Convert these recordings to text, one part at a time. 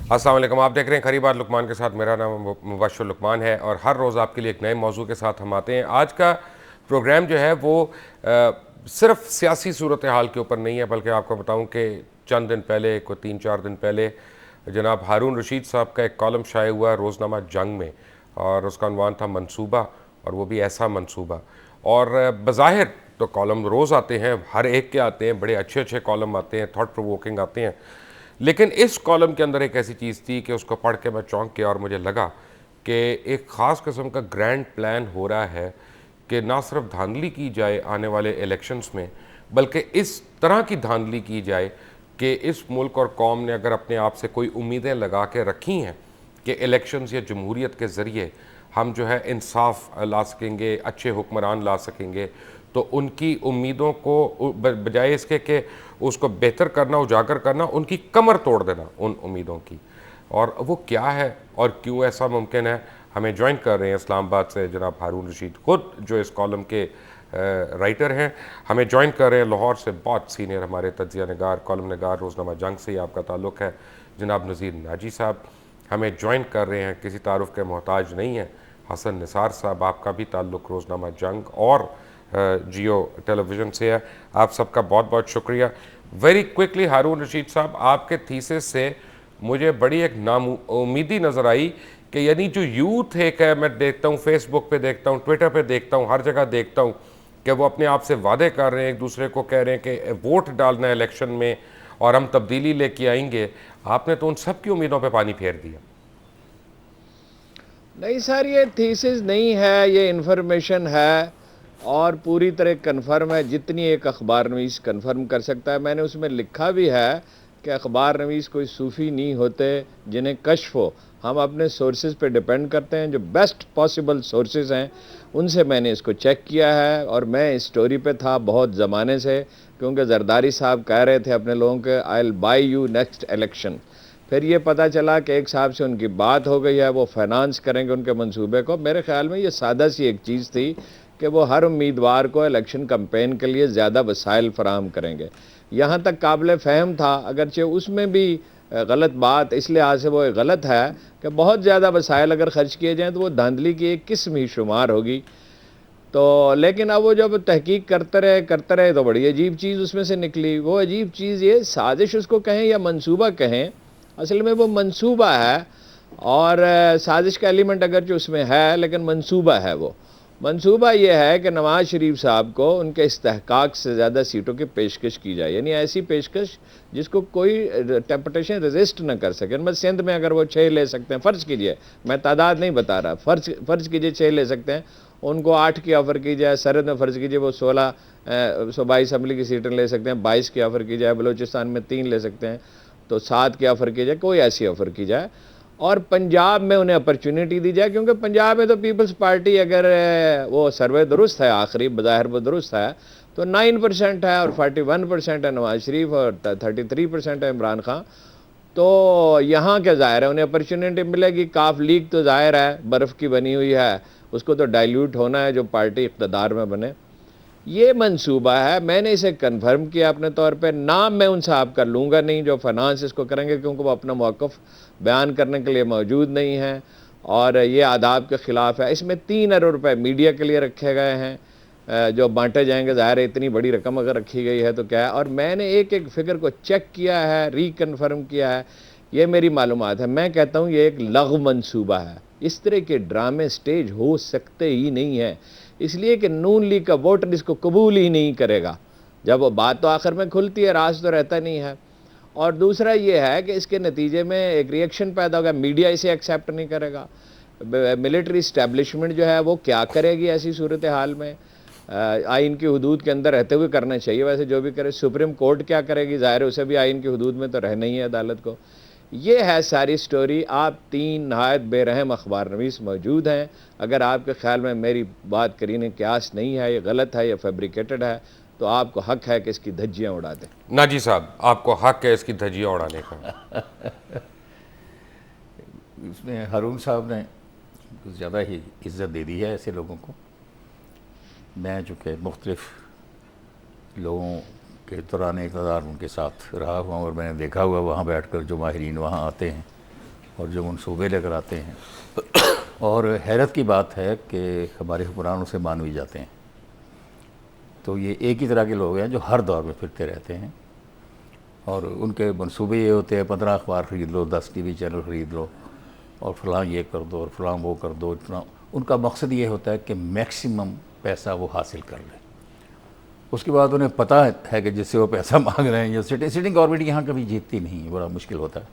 السلام علیکم، آپ دیکھ رہے ہیں خری بات لقمان کے ساتھ. میرا نام مبشر لقمان ہے اور ہر روز آپ کے لیے ایک نئے موضوع کے ساتھ ہم آتے ہیں. آج کا پروگرام جو ہے وہ صرف سیاسی صورتحال کے اوپر نہیں ہے، بلکہ آپ کو بتاؤں کہ چند دن پہلے، کوئی 3-4 دن پہلے، جناب ہارون رشید صاحب کا ایک کالم شائع ہوا روزنامہ جنگ میں، اور اس کا عنوان تھا منصوبہ، اور وہ بھی ایسا منصوبہ. اور بظاہر تو کالم روز آتے ہیں، ہر ایک کے آتے ہیں، بڑے اچھے اچھے کالم آتے ہیں، تھاٹ پرووکنگ آتے ہیں. لیکن اس کالم کے اندر ایک ایسی چیز تھی کہ اس کو پڑھ کے میں چونک گیا، اور مجھے لگا کہ ایک خاص قسم کا گرینڈ پلان ہو رہا ہے کہ نہ صرف دھاندلی کی جائے آنے والے الیکشنز میں، بلکہ اس طرح کی دھاندلی کی جائے کہ اس ملک اور قوم نے اگر اپنے آپ سے کوئی امیدیں لگا کے رکھی ہیں کہ الیکشنز یا جمہوریت کے ذریعے ہم جو ہے انصاف لا سکیں گے، اچھے حکمران لا سکیں گے، تو ان کی امیدوں کو بجائے اس کے کہ اس کو بہتر کرنا، اجاگر کرنا، ان کی کمر توڑ دینا ان امیدوں کی. اور وہ کیا ہے اور کیوں ایسا ممکن ہے؟ ہمیں جوائن کر رہے ہیں اسلام آباد سے جناب ہارون رشید، خود جو اس کالم کے رائٹر ہیں. ہمیں جوائن کر رہے ہیں لاہور سے بہت سینئر ہمارے تجزیہ نگار، کالم نگار، روزنامہ جنگ سے ہی آپ کا تعلق ہے، جناب نذیر ناجی صاحب. ہمیں جوائن کر رہے ہیں، کسی تعارف کے محتاج نہیں ہیں، حسن نثار صاحب، آپ کا بھی تعلق روزنامہ جنگ اور جیو ٹیلی ویژن سے ہے. آپ سب کا بہت بہت شکریہ. ویری کوئکلی ہارون رشید صاحب، آپ کے تھیسس سے مجھے بڑی ایک امیدی نظر آئی کہ یعنی جو یوتھ ایک ہے، میں دیکھتا ہوں فیس بک پہ دیکھتا ہوں، ٹویٹر پہ دیکھتا ہوں، ہر جگہ دیکھتا ہوں کہ وہ اپنے آپ سے وعدے کر رہے ہیں، ایک دوسرے کو کہہ رہے ہیں کہ ووٹ ڈالنا ہے الیکشن میں اور ہم تبدیلی لے کے آئیں گے. آپ نے تو ان سب کی امیدوں پہ پانی پھیر دیا. نہیں سر، یہ تھیسس نہیں ہے، یہ انفارمیشن ہے اور پوری طرح کنفرم ہے، جتنی ایک اخبار نویس کنفرم کر سکتا ہے. میں نے اس میں لکھا بھی ہے کہ اخبار نویس کوئی صوفی نہیں ہوتے جنہیں کشف ہو. ہم اپنے سورسز پہ ڈیپینڈ کرتے ہیں، جو بیسٹ پاسبل سورسز ہیں ان سے میں نے اس کو چیک کیا ہے. اور میں اس سٹوری پہ تھا بہت زمانے سے، کیونکہ زرداری صاحب کہہ رہے تھے اپنے لوگوں کے I will buy you next election. پھر یہ پتہ چلا کہ ایک صاحب سے ان کی بات ہو گئی ہے، وہ فائنانس کریں گے ان کے منصوبے کو. میرے خیال میں یہ سادہ سی ایک چیز تھی کہ وہ ہر امیدوار کو الیکشن کمپین کے لیے زیادہ وسائل فراہم کریں گے. یہاں تک قابل فہم تھا، اگرچہ اس میں بھی غلط بات اس لحاظ سے وہ غلط ہے کہ بہت زیادہ وسائل اگر خرچ کیے جائیں تو وہ دھاندلی کی ایک قسم ہی شمار ہوگی. تو لیکن اب وہ جب تحقیق کرتے رہے تو بڑی عجیب چیز اس میں سے نکلی. وہ عجیب چیز یہ سازش اس کو کہیں یا منصوبہ کہیں، اصل میں وہ منصوبہ ہے. اور سازش کا ایلیمنٹ اگرچہ اس میں ہے لیکن منصوبہ ہے. وہ منصوبہ یہ ہے کہ نواز شریف صاحب کو ان کے استحقاق سے زیادہ سیٹوں کی پیشکش کی جائے، یعنی ایسی پیشکش جس کو کوئی ٹیمپٹیشن ریزسٹ نہ کر سکے. بس سندھ میں اگر وہ 6 لے سکتے ہیں، فرض کیجئے، میں تعداد نہیں بتا رہا، فرض کیجئے 6 لے سکتے ہیں، ان کو 8 کی آفر کی جائے. سرحد میں فرض کیجئے وہ 16 صوبائی اسمبلی کی سیٹیں لے سکتے ہیں، 22 کی آفر کی جائے. بلوچستان میں 3 لے سکتے ہیں تو 7 کی آفر کی جائے، کوئی ایسی آفر کی جائے. اور پنجاب میں انہیں اپرچونٹی دی جائے، کیونکہ پنجاب میں تو پیپلز پارٹی اگر وہ سروے درست ہے، آخری بظاہر وہ درست ہے، تو 9% ہے اور 41% ہے نواز شریف اور 33% ہے عمران خان. تو یہاں کیا ظاہر ہے انہیں اپرچونٹی ملے گی. کاف لیگ تو ظاہر ہے برف کی بنی ہوئی ہے، اس کو تو ڈائلیوٹ ہونا ہے جو پارٹی اقتدار میں بنے. یہ منصوبہ ہے، میں نے اسے کنفرم کیا اپنے طور پہ. نام میں ان صاحب کا لوں گا نہیں جو فائنانس اس کو کریں گے، کیونکہ وہ اپنا موقف بیان کرنے کے لیے موجود نہیں ہیں اور یہ آداب کے خلاف ہے. اس میں 3 ارب روپے میڈیا کے لیے رکھے گئے ہیں جو بانٹے جائیں گے. ظاہر ہے اتنی بڑی رقم اگر رکھی گئی ہے تو کیا ہے. اور میں نے ایک ایک فگر کو چیک کیا ہے، ری کنفرم کیا ہے. یہ میری معلومات ہے. میں کہتا ہوں یہ ایک لغو منصوبہ ہے. اس طرح کے ڈرامے سٹیج ہو سکتے ہی نہیں ہیں، اس لیے کہ نون لیگ کا ووٹر اس کو قبول ہی نہیں کرے گا. جب وہ بات تو آخر میں کھلتی ہے، راز تو رہتا نہیں ہے. اور دوسرا یہ ہے کہ اس کے نتیجے میں ایک ریئیکشن پیدا ہوگا، میڈیا اسے ایکسیپٹ نہیں کرے گا. ملٹری اسٹیبلشمنٹ جو ہے وہ کیا کرے گی ایسی صورتحال میں؟ آئین کی حدود کے اندر رہتے ہوئے کرنا چاہیے ویسے جو بھی کرے. سپریم کورٹ کیا کرے گی؟ ظاہر ہے اسے بھی آئین کی حدود میں تو رہنا ہی ہے عدالت کو. یہ ہے ساری سٹوری. آپ 3 نہایت بے رحم اخبار نویس موجود ہیں. اگر آپ کے خیال میں میری بات کرینِ قیاس نہیں ہے، یہ غلط ہے، یہ فیبریکیٹڈ ہے، تو آپ کو حق ہے کہ اس کی دھجیاں اڑا دیں. ناجی صاحب، آپ کو حق ہے اس کی دھجیاں اڑانے کا. اس میں ہارون صاحب نے کچھ زیادہ ہی عزت دے دی ہے ایسے لوگوں کو. میں چونکہ مختلف لوگوں کے دوران اقتدار ان کے ساتھ رہا ہوا اور میں نے دیکھا ہوا وہاں بیٹھ کر جو ماہرین وہاں آتے ہیں اور جو منصوبے لے کر آتے ہیں، اور حیرت کی بات ہے کہ ہمارے حکمران اسے مان بھی جاتے ہیں. تو یہ ایک ہی طرح کے لوگ ہیں جو ہر دور میں پھرتے رہتے ہیں، اور ان کے منصوبے یہ ہوتے ہیں 15 اخبار خرید لو، 10 ٹی وی چینل خرید لو، اور فلاں یہ کر دو اور فلاں وہ کر دو. اتنا ان کا مقصد یہ ہوتا ہے کہ میکسیمم پیسہ وہ حاصل کر لیں. اس کے بعد انہیں پتہ ہے کہ جس سے وہ پیسہ مانگ رہے ہیں، یا سٹنگ گورنمنٹ یہاں کبھی جیتتی نہیں ہے، بڑا مشکل ہوتا ہے.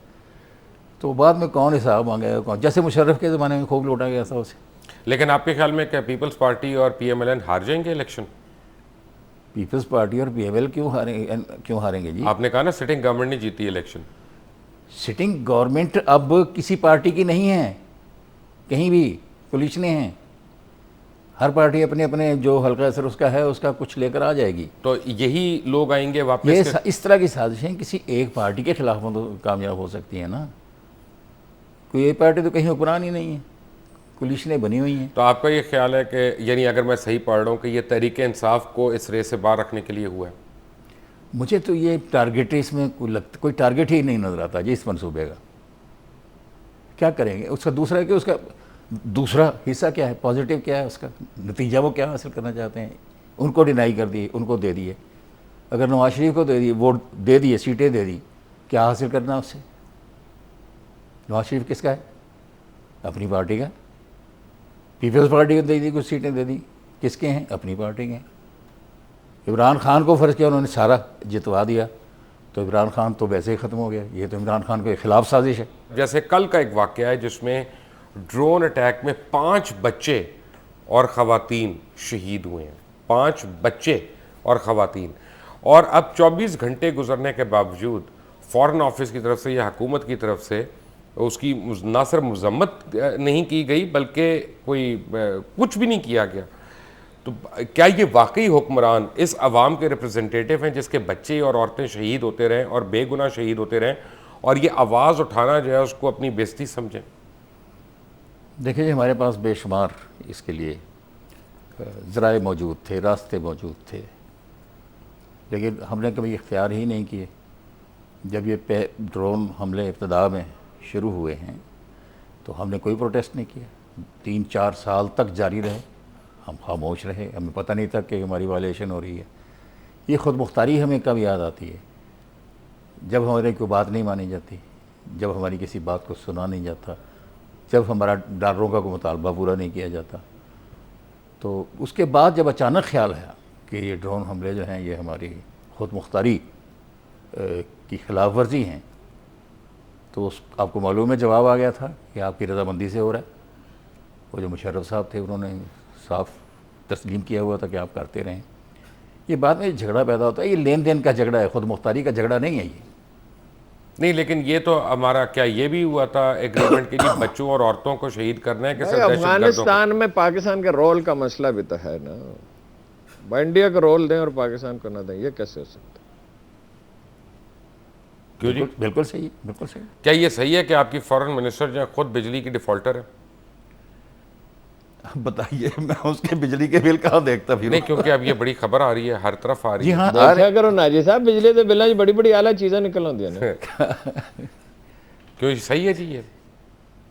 تو بعد میں کون حساب مانگے گا، کون، جیسے مشرف کے زمانے میں خوب لوٹا گیا تھا اسے. لیکن آپ کے خیال میں کیا پیپلز پارٹی اور پی ایم ایل این ہار جائیں گے الیکشن؟ پیپلز پارٹی اور پی ایم ایل کیوں ہاریں گے جی؟ آپ نے کہا نا سٹنگ گورنمنٹ نہیں جیتی الیکشن. سٹنگ گورنمنٹ اب کسی پارٹی کی نہیں ہے، کہیں بھی کولیشنیں ہیں. ہر پارٹی اپنے اپنے جو حلقہ اثر اس کا ہے، اس کا کچھ لے کر آ جائے گی. تو یہی لوگ آئیں گے یہ واپس؟ اس طرح کی سازشیں کسی ایک پارٹی کے خلاف تو کامیاب ہو سکتی ہیں نا. کوئی ایک پارٹی تو کہیں حکمران ہی نہیں ہے، کولیشنیں بنی ہوئی ہیں. تو آپ کا یہ خیال ہے کہ یعنی اگر میں صحیح پڑھ رہا ہوں کہ یہ تحریک انصاف کو اس ریس سے باہر رکھنے کے لیے ہوا ہے؟ مجھے تو یہ ٹارگیٹ اس میں کوئی ٹارگیٹ ہی نہیں نظر آتا جی اس منصوبے کا. کیا کریں گے؟ اس کا دوسرا ہے کہ اس کا دوسرا حصہ کیا ہے، پازیٹیو کیا ہے، اس کا نتیجہ وہ کیا حاصل کرنا چاہتے ہیں. ان کو ڈینائی کر دی، ان کو دے دیے. اگر نواز شریف کو دے دی، ووٹ دے دیے، سیٹیں دے دی، کیا حاصل کرنا اس سے؟ نواز شریف کس کا ہے؟ اپنی پارٹی کا. پیپلز پارٹی کو دے دی، کچھ سیٹیں دے دی، کس کے ہیں؟ اپنی پارٹی کے ہیں. عمران خان کو فرض کیا انہوں نے سارا جتوا دیا، تو عمران خان تو ویسے ہی ختم ہو گیا. یہ تو عمران خان کے خلاف سازش ہے. جیسے کل کا ایک واقعہ ہے جس میں ڈرون اٹیک میں 5 بچے اور خواتین شہید ہوئے ہیں. 5 بچے اور خواتین. اور اب 24 گھنٹے گزرنے کے باوجود فارن آفس کی طرف سے یا حکومت کی طرف سے اس کی نہ صرف مذمت نہیں کی گئی بلکہ کوئی کچھ بھی نہیں کیا گیا. تو کیا یہ واقعی حکمران اس عوام کے ریپرزنٹیٹیو ہیں جس کے بچے اور عورتیں شہید ہوتے رہیں اور بے گناہ شہید ہوتے رہیں، اور یہ آواز اٹھانا جو ہے اس کو اپنی بے عزتی سمجھیں؟ دیکھیں جی، ہمارے پاس بے شمار اس کے لیے ذرائع موجود تھے، راستے موجود تھے، لیکن ہم نے کبھی اختیار ہی نہیں کیے. جب یہ ڈرون حملے ابتدا میں شروع ہوئے ہیں تو ہم نے کوئی پروٹیسٹ نہیں کیا. 3-4 سال تک جاری رہے، ہم خاموش رہے. ہمیں پتہ نہیں تھا کہ ہماری وائلیشن ہو رہی ہے. یہ خود مختاری ہمیں کب یاد آتی ہے؟ جب ہماری کوئی بات نہیں مانی جاتی، جب ہماری کسی بات کو سنا نہیں جاتا، جب ہمارا ڈالروں کا کوئی مطالبہ پورا نہیں کیا جاتا. تو اس کے بعد جب اچانک خیال ہے کہ یہ ڈرون حملے جو ہیں یہ ہماری خود مختاری کی خلاف ورزی ہیں، تو آپ کو معلوم ہے جواب آ گیا تھا کہ آپ کی رضامندی سے ہو رہا ہے. وہ جو مشرف صاحب تھے انہوں نے صاف تسلیم کیا ہوا تھا کہ آپ کرتے رہیں. یہ بعد میں جھگڑا پیدا ہوتا ہے، یہ لین دین کا جھگڑا ہے، خود مختاری کا جھگڑا نہیں ہے. یہ نہیں، لیکن یہ تو ہمارا کیا یہ بھی ہوا تھا ایگریمنٹ کہ جی بچوں اور عورتوں کو شہید کرنا ہے کہ صرف دہشت گردوں کو؟ افغانستان میں پاکستان کے رول کا مسئلہ بھی تو ہے نا. انڈیا کو رول دیں اور پاکستان کو نہ دیں، یہ کیسے ہو سکتا ہے؟ کیوں جی؟ بالکل صحیح، بالکل صحیح. کیا یہ صحیح ہے کہ آپ کی فارن منسٹر جو ہے خود بجلی کی ڈیفالٹر ہے؟ بتائیے، میں اس کے بجلی کے بل کہاں دیکھتا پھر؟ نہیں، کیونکہ اب یہ بڑی خبر آ رہی ہے، ہر طرف آ رہی جی ہے. ہاں، دیکھا کرو ناجی صاحب، بجلی دے بلاں بڑی بڑی اعلیٰ چیزیں نکل آتی ہیں. کیوں صحیح ہے جی یہ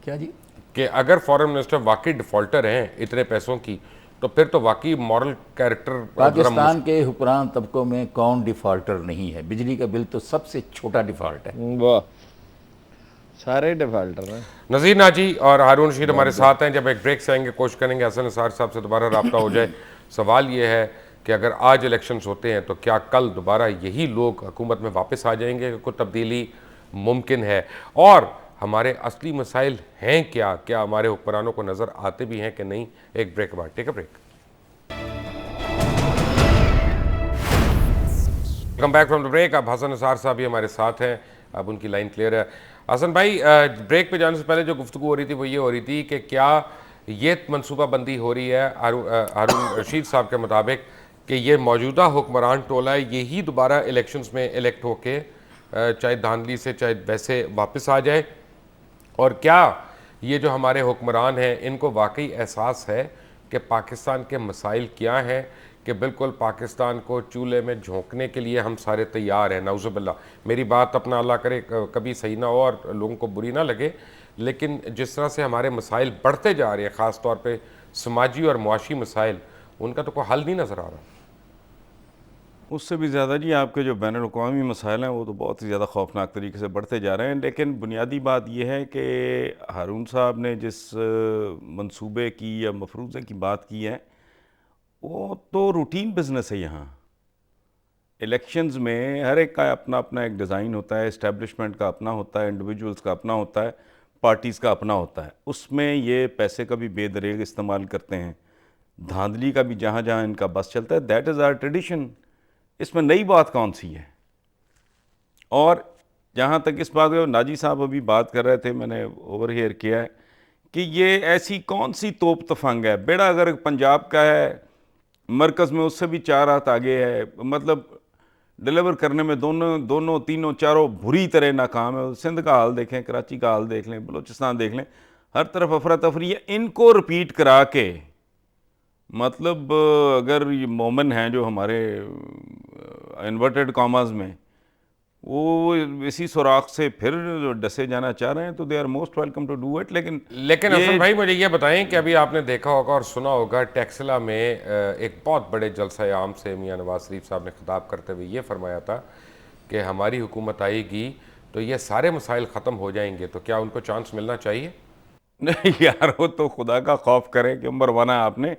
کیا جی؟ کہ اگر فارن منسٹر واقعی ڈیفالٹر ہیں اتنے پیسوں کی، تو پھر تو واقعی مورل کیریکٹر پاکستان کے حکمران طبقوں میں کون ڈیفالٹر نہیں ہے؟ بجلی کا بل تو سب سے چھوٹا ڈیفالٹ ہے. واہ، سارے ڈیفالٹر ہیں. نذیر ناجی اور ہارون رشید ہمارے ساتھ ہیں. جب ایک بریک سے آئیں گے کوشش کریں گے حسن نثار صاحب سے دوبارہ رابطہ ہو جائے. سوال یہ ہے کہ اگر آج الیکشنز ہوتے ہیں تو کیا کل دوبارہ یہی لوگ حکومت میں واپس آ جائیں گے کہ کوئی تبدیلی ممکن ہے؟ اور ہمارے اصلی مسائل ہیں کیا ہمارے حکمرانوں کو نظر آتے بھی ہیں کہ نہیں؟ ایک بریک بعد. Take a break. Welcome back from the break. اب حسن نثار صاحب بھی ہمارے ساتھ ہیں، اب ان کی لائن کلیئر ہے. حسن بھائی، بریک پہ جانے سے پہلے جو گفتگو ہو رہی تھی وہ یہ ہو رہی تھی کہ کیا یہ منصوبہ بندی ہو رہی ہے ہارون رشید صاحب کے مطابق کہ یہ موجودہ حکمران ٹولہ ہے یہی دوبارہ الیکشنز میں الیکٹ ہو کے چاہے دھاندلی سے چاہے ویسے واپس آ جائے؟ اور کیا یہ جو ہمارے حکمران ہیں ان کو واقعی احساس ہے کہ پاکستان کے مسائل کیا ہیں، کہ بالکل پاکستان کو چولہے میں جھونکنے کے لیے ہم سارے تیار ہیں؟ نعوذ باللہ، میری بات اپنا اللہ کرے کبھی صحیح نہ ہو اور لوگوں کو بری نہ لگے، لیکن جس طرح سے ہمارے مسائل بڑھتے جا رہے ہیں، خاص طور پہ سماجی اور معاشی مسائل، ان کا تو کوئی حل نہیں نظر آ رہا۔ اس سے بھی زیادہ جی آپ کے جو بین الاقوامی مسائل ہیں وہ تو بہت ہی زیادہ خوفناک طریقے سے بڑھتے جا رہے ہیں، لیکن بنیادی بات یہ ہے کہ ہارون صاحب نے جس منصوبے کی یا مفروضے کی بات کی ہے وہ تو روٹین بزنس ہے۔ یہاں الیکشنز میں ہر ایک کا اپنا اپنا ایک ڈیزائن ہوتا ہے، اسٹیبلشمنٹ کا اپنا ہوتا ہے، انڈیویجولز کا اپنا ہوتا ہے، پارٹیز کا اپنا ہوتا ہے۔ اس میں یہ پیسے کا بھی بے دریغ استعمال کرتے ہیں، دھاندلی کا بھی جہاں جہاں ان کا بس چلتا ہے۔ دیٹ از آر ٹریڈیشن، اس میں نئی بات کون سی ہے؟ اور جہاں تک اس بات کو ناجی صاحب ابھی بات کر رہے تھے، میں نے اوور ہیئر کیا ہے کہ یہ ایسی کون سی توپ تفنگ ہے؟ بیڑا اگر پنجاب کا ہے، مرکز میں اس سے بھی 4 ہاتھ آگے ہے، مطلب ڈیلیور کرنے میں دونوں تینوں چاروں بری طرح ناکام ہے۔ سندھ کا حال دیکھیں، کراچی کا حال دیکھ لیں، بلوچستان دیکھ لیں، ہر طرف افراتفری ہے۔ ان کو رپیٹ کرا کے مطلب اگر یہ مومن ہیں جو ہمارے انورٹڈ کاماز میں، وہ اسی سوراخ سے پھر ڈسے جانا چاہ رہے ہیں تو they are most welcome to do it. لیکن حسن بھائی مجھے یہ بتائیں کہ ابھی آپ نے دیکھا ہوگا اور سنا ہوگا ٹیکسلا میں ایک بہت بڑے جلسہ عام سے میاں نواز شریف صاحب نے خطاب کرتے ہوئے یہ فرمایا تھا کہ ہماری حکومت آئے گی تو یہ سارے مسائل ختم ہو جائیں گے، تو کیا ان کو چانس ملنا چاہیے؟ نہیں یار، وہ تو خدا کا خوف کرے کہ مروانا آپ نے۔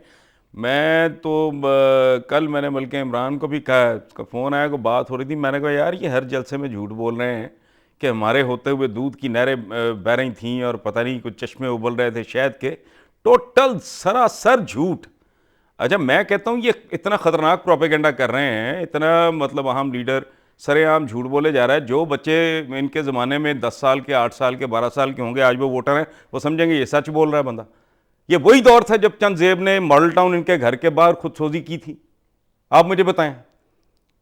میں تو کل میں نے ملک عمران کو بھی کہا، اس کا فون آیا، کو بات ہو رہی تھی، میں نے کہا یار یہ ہر جلسے میں جھوٹ بول رہے ہیں کہ ہمارے ہوتے ہوئے دودھ کی نہریں بہہ رہی تھیں اور پتہ نہیں کچھ چشمے ابل رہے تھے شہد کے، ٹوٹل سراسر جھوٹ۔ اچھا میں کہتا ہوں یہ اتنا خطرناک پروپیگنڈا کر رہے ہیں، اتنا مطلب اہم لیڈر سرے عام جھوٹ بولے جا رہا ہے۔ جو بچے ان کے زمانے میں 10 سال کے، 8 سال کے، 12 سال کے ہوں گے، آج وہ ووٹر ہیں، وہ سمجھیں گے یہ سچ بول رہا ہے بندہ۔ یہ وہی دور تھا جب چند زیب نے ماڈل ٹاؤن ان کے گھر کے باہر خود سوزی کی تھی۔ آپ مجھے بتائیں،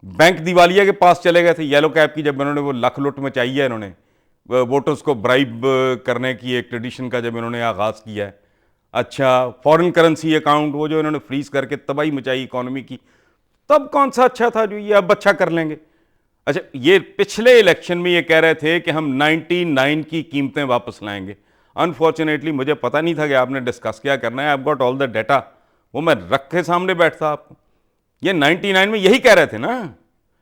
بینک دیوالیہ کے پاس چلے گئے تھے یلو کیب کی، جب انہوں نے وہ لکھ لٹ مچائی ہے، انہوں نے ووٹرز کو برائب کرنے کی ایک ٹریڈیشن کا جب انہوں نے آغاز کیا ہے۔ اچھا فورن کرنسی اکاؤنٹ وہ جو انہوں نے فریز کر کے تباہی مچائی اکانومی کی، تب کون سا اچھا تھا جو یہ اب اچھا کر لیں گے؟ اچھا یہ پچھلے الیکشن میں یہ کہہ رہے تھے کہ ہم 99 کی قیمتیں واپس لائیں گے۔ انفارچونیٹلی مجھے پتہ نہیں تھا کہ آپ نے ڈسکس کیا کرنا ہے، I've got all the data، وہ میں رکھ کے سامنے بیٹھتا آپ کو۔ یہ 99 میں یہی کہہ رہے تھے نا،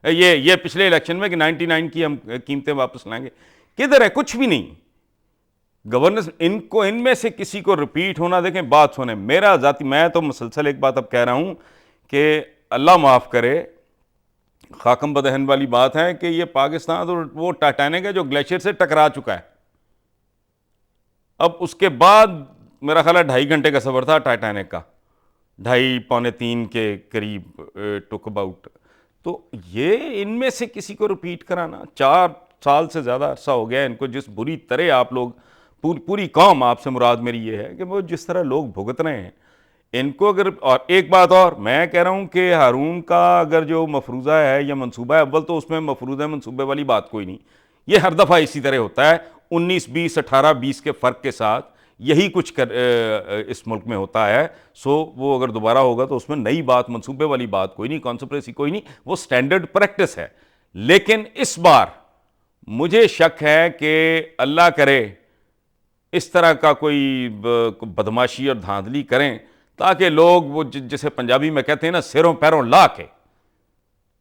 یہ پچھلے الیکشن میں کہ 99 کی ہم قیمتیں واپس لائیں گے۔ کدھر ہے؟ کچھ بھی نہیں۔ گورننس ان میں سے کسی کو رپیٹ ہونا دیکھیں، بات سنیں، میرا ذاتی، میں تو مسلسل ایک بات اب کہہ رہا ہوں کہ اللہ معاف کرے، خاکم بدہن والی بات ہے کہ یہ پاکستان تو وہ ٹائٹینک ہے جو گلیشیئر سے ٹکرا چکا ہے۔ اب اس کے بعد میرا خیال ہے 2.5 گھنٹے کا سفر تھا ٹائٹینک کا، 2.5 پونے 3 کے قریب ٹک اباؤٹ۔ تو یہ ان میں سے کسی کو رپیٹ کرانا، 4 سال سے زیادہ عرصہ ہو گیا ان کو، جس بری طرح آپ لوگ، پوری قوم، آپ سے مراد میری یہ ہے کہ وہ جس طرح لوگ بھگت رہے ہیں ان کو۔ اگر اور ایک بات اور میں کہہ رہا ہوں کہ ہارون کا اگر جو مفروضہ ہے یا منصوبہ ہے، اول تو اس میں مفروضہ منصوبے والی بات کوئی نہیں، یہ ہر دفعہ اسی طرح ہوتا ہے، 19-20 18-20 کے فرق کے ساتھ یہی کچھ اس ملک میں ہوتا ہے۔ سو وہ اگر دوبارہ ہوگا تو اس میں نئی بات، منصوبے والی بات کوئی نہیں، کانسپریسی کوئی نہیں، وہ سٹینڈرڈ پریکٹس ہے۔ لیکن اس بار مجھے شک ہے کہ اللہ کرے اس طرح کا کوئی بدماشی اور دھاندلی کریں تاکہ لوگ وہ جسے پنجابی میں کہتے ہیں نا، سروں پیروں لا کے،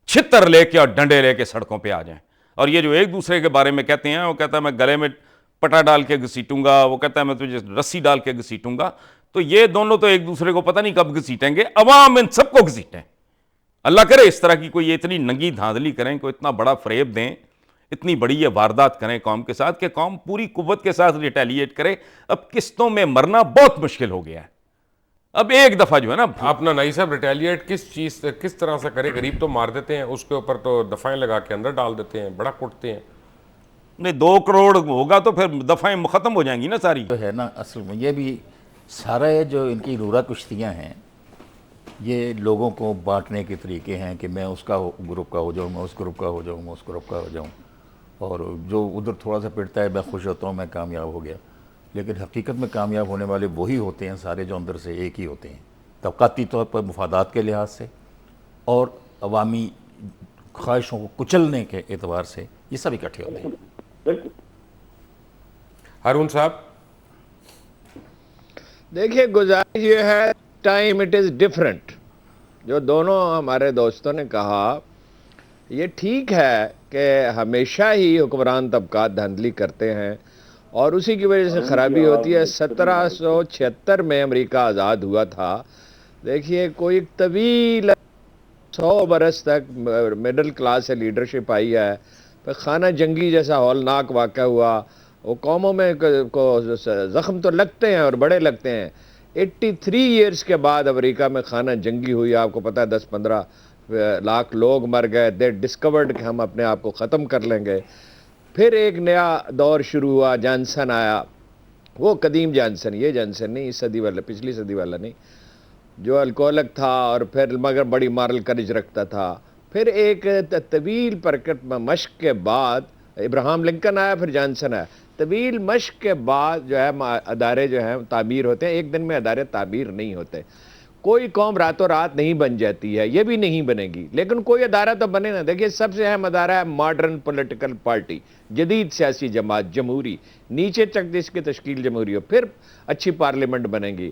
چھتر لے کے اور ڈنڈے لے کے سڑکوں پہ آ جائیں۔ اور یہ جو ایک دوسرے کے بارے میں کہتے ہیں، وہ کہتا ہے میں گلے میں پٹا ڈال کے گھسیٹوں گا، وہ کہتا ہے میں تجھے رسی ڈال کے گھسیٹوں گا، تو یہ دونوں تو ایک دوسرے کو پتہ نہیں کب گھسیٹیں گے، عوام ان سب کو گھسیٹیں۔ اللہ کرے اس طرح کی کوئی اتنی ننگی دھاندلی کریں، کوئی اتنا بڑا فریب دیں، اتنی بڑی یہ واردات کریں قوم کے ساتھ کہ قوم پوری قوت کے ساتھ ریٹیلیٹ کرے۔ اب قسطوں میں مرنا بہت مشکل ہو گیا ہے۔ اب ایک دفعہ جو ہے نا، اپنا نائی صاحب ریٹیلیٹ کس طرح سے کرے؟ غریب تو مار دیتے ہیں، اس کے اوپر تو دفعیں لگا کے اندر ڈال دیتے ہیں، بڑا کٹتے ہیں۔ نہیں 2 کروڑ ہوگا تو پھر دفعیں ختم ہو جائیں گی نا ساری۔ جو ہے نا اصل میں یہ بھی سارا یہ جو ان کی رورا کشتیاں ہیں، یہ لوگوں کو بانٹنے کے طریقے ہیں کہ میں اس کا گروپ کا ہو جاؤں، میں اس گروپ کا ہو جاؤں، میں اس گروپ کا ہو جاؤں، اور جو ادھر تھوڑا سا پڑتا ہے میں خوش ہوتا ہوں میں کامیاب ہو گیا۔ لیکن حقیقت میں کامیاب ہونے والے وہی ہوتے ہیں سارے جو اندر سے ایک ہی ہوتے ہیں، طبقاتی طور پر مفادات کے لحاظ سے اور عوامی خواہشوں کو کچلنے کے اعتبار سے، یہ سب اکٹھے ہوتے ہیں۔ ہارون صاحب، دیکھیے گزارش یہ ہے ٹائم اٹ از ڈفرینٹ. جو دونوں ہمارے دوستوں نے کہا یہ ٹھیک ہے کہ ہمیشہ ہی حکمران طبقات دھاندلی کرتے ہیں اور اسی کی وجہ سے خرابی ہوتی ہے. 1776 میں امریکہ آزاد ہوا تھا. دیکھیے کوئی طویل 100 برس تک مڈل کلاس سے لیڈرشپ آئی ہے. پھر خانہ جنگی جیسا ہولناک واقعہ ہوا. وہ قوموں میں کو زخم تو لگتے ہیں اور بڑے لگتے ہیں. 83 ایئرس کے بعد امریکہ میں خانہ جنگی ہوئی. آپ کو پتہ ہے 10-15 لاکھ لوگ مر گئے. دے ڈسکورڈ کہ ہم اپنے آپ کو ختم کر لیں گے. پھر ایک نیا دور شروع ہوا. جانسن آیا. وہ قدیم جانسن, یہ جانسن نہیں, اس صدی والا, پچھلی صدی والا نہیں, جو الکوہلک تھا اور پھر مگر بڑی مارل کرج رکھتا تھا. پھر ایک طویل پرکٹ مشق کے بعد ابراہم لنکن آیا, پھر جانسن آیا. طویل مشق کے بعد جو ہے ادارے جو ہیں تعمیر ہوتے ہیں. ایک دن میں ادارے تعمیر نہیں ہوتے. کوئی قوم راتوں رات نہیں بن جاتی ہے, یہ بھی نہیں بنے گی, لیکن کوئی ادارہ تو بنے نا. دیکھیے سب سے اہم ادارہ ہے ماڈرن پولیٹیکل پارٹی, جدید سیاسی جماعت, جمہوری. نیچے تک اس کی تشکیل جمہوری ہو, پھر اچھی پارلیمنٹ بنے گی,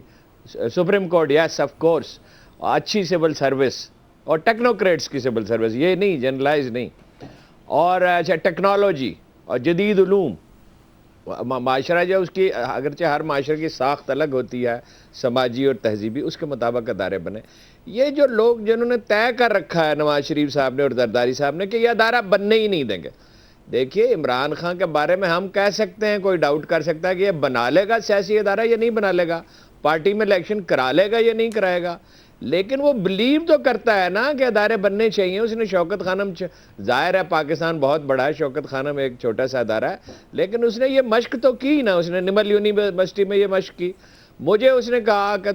supreme court, yes of course, اچھی سول سروس اور ٹیکنوکریٹس کی سول سروس, یہ نہیں جنرلائز نہیں, اور اچھا ٹیکنالوجی اور جدید علوم. معاشرہ جو اس کی, اگرچہ ہر معاشرے کی ساخت الگ ہوتی ہے سماجی اور تہذیبی, اس کے مطابق ادارے بنے. یہ جو لوگ جنہوں نے طے کر رکھا ہے نواز شریف صاحب نے اور زرداری صاحب نے کہ یہ ادارہ بننے ہی نہیں دیں گے. دیکھیے عمران خان کے بارے میں ہم کہہ سکتے ہیں, کوئی ڈاؤٹ کر سکتا ہے کہ یہ بنا لے گا سیاسی ادارہ یا نہیں بنا لے گا, پارٹی میں الیکشن کرا لے گا یا نہیں کرائے گا, لیکن وہ بلیو تو کرتا ہے نا کہ ادارے بننے چاہیے. اس نے شوکت خانم, ظاہر ہے پاکستان بہت بڑا ہے, شوکت خانم ایک چھوٹا سا ادارہ ہے, لیکن اس نے یہ مشق تو کی نا. اس نے نمل یونیورسٹی میں یہ مشق کی. مجھے اس نے کہا کہ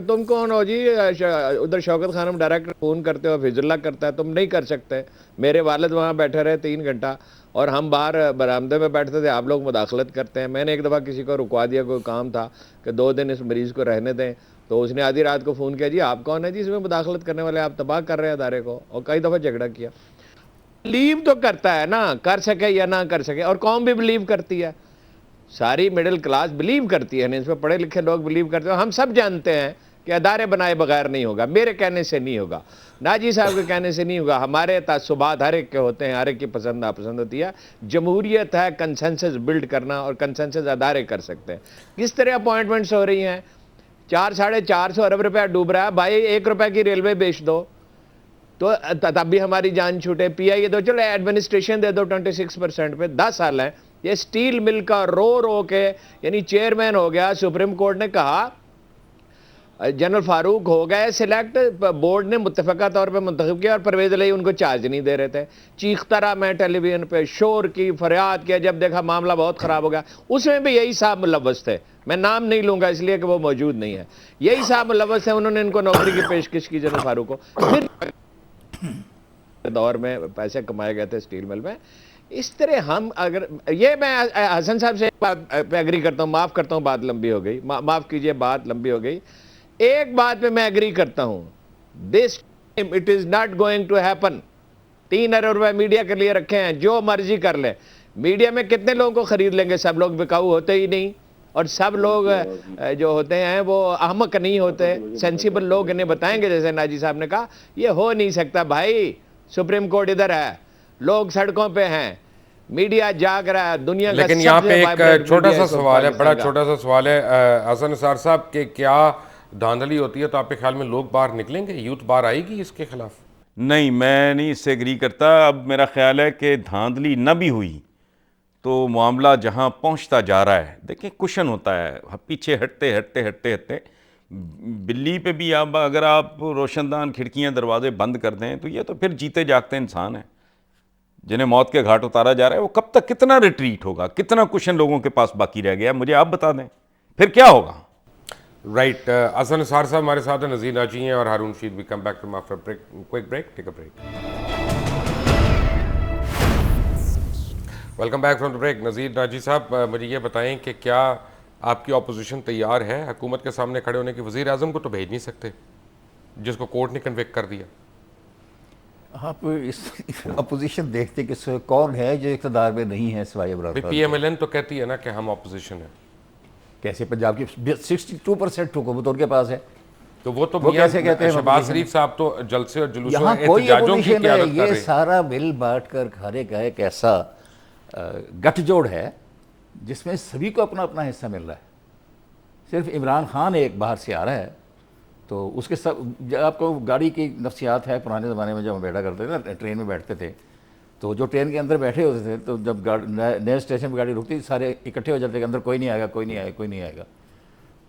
تم کون ہو جی, ادھر شوکت خانم ڈائریکٹر فون کرتے ہو, فیض اللہ کرتا ہے, تم نہیں کر سکتے. میرے والد وہاں بیٹھے رہے 3 گھنٹہ اور ہم باہر برآمدے میں بیٹھتے تھے, آپ لوگ مداخلت کرتے ہیں. میں نے ایک دفعہ کسی کو رکوا دیا, کوئی کام تھا کہ 2 دن اس مریض کو رہنے دیں, تو اس نے آدھی رات کو فون کیا, جی آپ کون ہیں جی اس میں مداخلت کرنے والے, آپ تباہ کر رہے ہیں ادارے کو, اور کئی دفعہ جھگڑا کیا. بلیو تو کرتا ہے نا, کر سکے یا نہ کر سکے, اور قوم بھی بلیو کرتی ہے, ساری مڈل کلاس بلیو کرتی ہے, اس میں پڑھے لکھے لوگ بلیو کرتے ہیں. ہم سب جانتے ہیں کہ ادارے بنائے بغیر نہیں ہوگا, میرے کہنے سے نہیں ہوگا, ناجی صاحب کے کہنے سے نہیں ہوگا. ہمارے تعصبات ہر ایک کے ہوتے ہیں, ہر ایک کی پسند ناپسند ہوتی ہے. جمہوریت ہے کنسنسس بلڈ کرنا, اور کنسنسس ادارے کر سکتے ہیں. کس طرح اپوائنٹمنٹس ہو رہی ہیں, 400-450 ارب روپیہ ڈوب رہا ہے بھائی, 1 روپے کی ریلوے بیچ دو تو تب بھی ہماری جان چھوٹے. پی آئی اے دو, چلو ایڈمنسٹریشن دے دو 26% پہ, 10 سال ہیں. یہ سٹیل مل کا رو کے یعنی چیئرمین ہو گیا. سپریم کورٹ نے کہا جنرل فاروق ہو گئے سلیکٹ, بورڈ نے متفقہ طور پہ منتخب کیا, اور پرویز علیہ ان کو چارج نہیں دے رہے تھے. چیختا رہا میں ٹیلی ویژن پہ, شور کی, فریاد کیا, جب دیکھا معاملہ بہت خراب ہو گیا. اس میں بھی یہی صاحب ملوث تھے, میں نام نہیں لوں گا اس لیے کہ وہ موجود نہیں ہے. یہی صاحب ملوث ہیں, انہوں نے ان کو نوکری کی پیشکش کی جنرل فاروق کو. پھر دور میں پیسے کمائے گئے تھے سٹیل مل میں. اس طرح ہم اگر یہ, میں حسن صاحب سے پہ ایگری کرتا ہوں, معاف کرتا ہوں بات لمبی ہو گئی, معاف کیجئے بات لمبی ہو گئی. ایک بات پہ میں ایگری کرتا ہوں, this time it is not going to happen. 3 ارب روپے میڈیا کے لیے رکھے ہیں, جو مرضی کر لیں. میڈیا میں کتنے لوگوں کو خرید لیں گے, سب لوگ بکاؤ ہوتے ہی نہیں, اور سب لوگ جو ہوتے ہیں وہ احمق نہیں ہوتے, سینسیبل لوگ انہیں بتائیں گے. جیسے ناجی صاحب نے کہا یہ ہو نہیں سکتا بھائی, سپریم کورٹ ادھر ہے, لوگ سڑکوں پہ ہیں, میڈیا جاگ رہا ہے, دنیا کا. لیکن یہاں پہ ایک چھوٹا سا سوال ہے, بڑا چھوٹا سا سوال ہے حسن نثار صاحب, کہ کیا دھاندلی ہوتی ہے تو آپ کے خیال میں لوگ باہر نکلیں گے, یوتھ باہر آئے گی اس کے خلاف؟ نہیں, میں نہیں اس سے ایگری کرتا. اب میرا خیال ہے کہ دھاندلی نہ بھی ہوئی تو معاملہ جہاں پہنچتا جا رہا ہے, دیکھیں کشن ہوتا ہے, پیچھے ہٹتے ہٹتے ہٹتے ہٹتے بلی پہ بھی اب اگر آپ روشن دان کھڑکیاں دروازے بند کر دیں تو یہ تو پھر جیتے جاگتے انسان ہیں جنہیں موت کے گھاٹ اتارا جا رہا ہے. وہ کب تک, کتنا ریٹریٹ ہوگا, کتنا کشن لوگوں کے پاس باقی رہ گیا, مجھے آپ بتا دیں پھر کیا ہوگا. رائٹ, حسن نثار صاحب ہمارے ساتھ ہیں, نذیر ناجی ہیں, اور Haroon Rashid. We come back from after break, quick break, take a break. Welcome back from the break. Nazir Naji صاحب, مجھے یہ بتائیں کہ کیا آپ کی اپوزیشن تیار ہے حکومت کے سامنے کھڑے ہونے کی؟ وزیر اعظم کو تو بھیج نہیں سکتے جس کو کورٹ نے کنوکٹ کر دیا. آپ اس اپوزیشن دیکھتے کہ کون ہے جو اقتدار میں نہیں ہے سوائے Imran Khan. P M L N تو کہتی ہے نا کہ ہم اپوزیشن ہیں. کیسے پنجاب کی 62% حکومت ان کے پاس ہے. تو وہ تو وہ میاں کیسے کہتے ہیں شہباز شریف صاحب تو جلسے اور جلوسوں یہاں کوئی احتجاجوں کی اپوزیشن ہے. قیادت کر یہ رہے ہیں. سارا مل بانٹ کر کھانے کا ایک ایسا گٹھ جوڑ ہے جس میں سبھی کو اپنا اپنا حصہ مل رہا ہے. صرف عمران خان ایک باہر سے آ رہا ہے تو اس کے سب آپ کو گاڑی کی نفسیات ہے. پرانے زمانے میں جب ہم بیٹھا کرتے تھے نا, ٹرین میں بیٹھتے تھے تو جو ٹرین کے اندر بیٹھے ہوتے تھے تو جب نئے اسٹیشن پہ گاڑی رکتی سارے اکٹھے ہو جاتے کہ اندر کوئی نہیں آئے گا, کوئی نہیں آئے گا, کوئی نہیں آئے گا,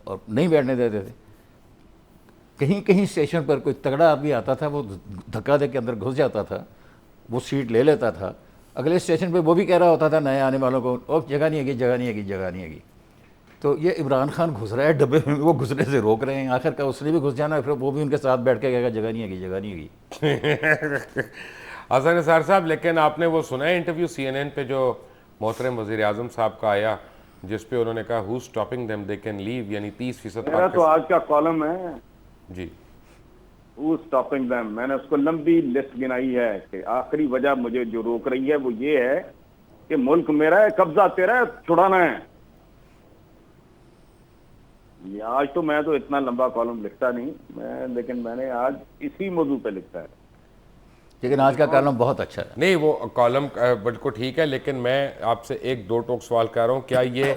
اور نہیں بیٹھنے دیتے تھے. کہیں کہیں اسٹیشن پر کوئی تگڑا آدمی آتا تھا, وہ دھکا دے کے اندر گھس جاتا تھا, وہ سیٹ لے لیتا تھا. اگلے اسٹیشن پہ وہ بھی کہہ رہا ہوتا تھا نئے آنے والوں کو, او جگہ نہیں ہے, جگہ نہیں ہے, جگہ نہیں ہے. تو یہ عمران خان گھس رہا ہے ڈبے میں, وہ گھسنے سے روک رہے ہیں. آخر کا اس نے بھی گھس جانا ہے, پھر وہ بھی ان کے ساتھ بیٹھ کے کہے گا جگہ نہیں ہے, جگہ نہیں ہے. حسن نثار صاحب, لیکن آپ نے وہ سنا ہے انٹرویو CNN پہ جو محترم وزیر اعظم صاحب کا آیا, جس پہ انہوں نے کہا ہو اسٹاپنگ دیم دے کین لیو, یعنی 30% میرا تو آج کا کالم ہے جی ہو اسٹاپنگ دیم. میں نے اس کو لمبی لسٹ گنائی ہے کہ آخری وجہ مجھے جو روک رہی ہے وہ یہ ہے کہ ملک میرا ہے, قبضہ تیرا ہے, چھڑانا ہے. یہ آج تو میں تو اتنا لمبا کالم لکھتا نہیں لیکن میں نے آج اسی موضوع پہ لکھتا ہے. لیکن آج کا کالم بہت اچھا ہے. نہیں, وہ کالم بالکل ٹھیک ہے, لیکن میں آپ سے ایک دو ٹوک سوال کر رہا ہوں. کیا یہ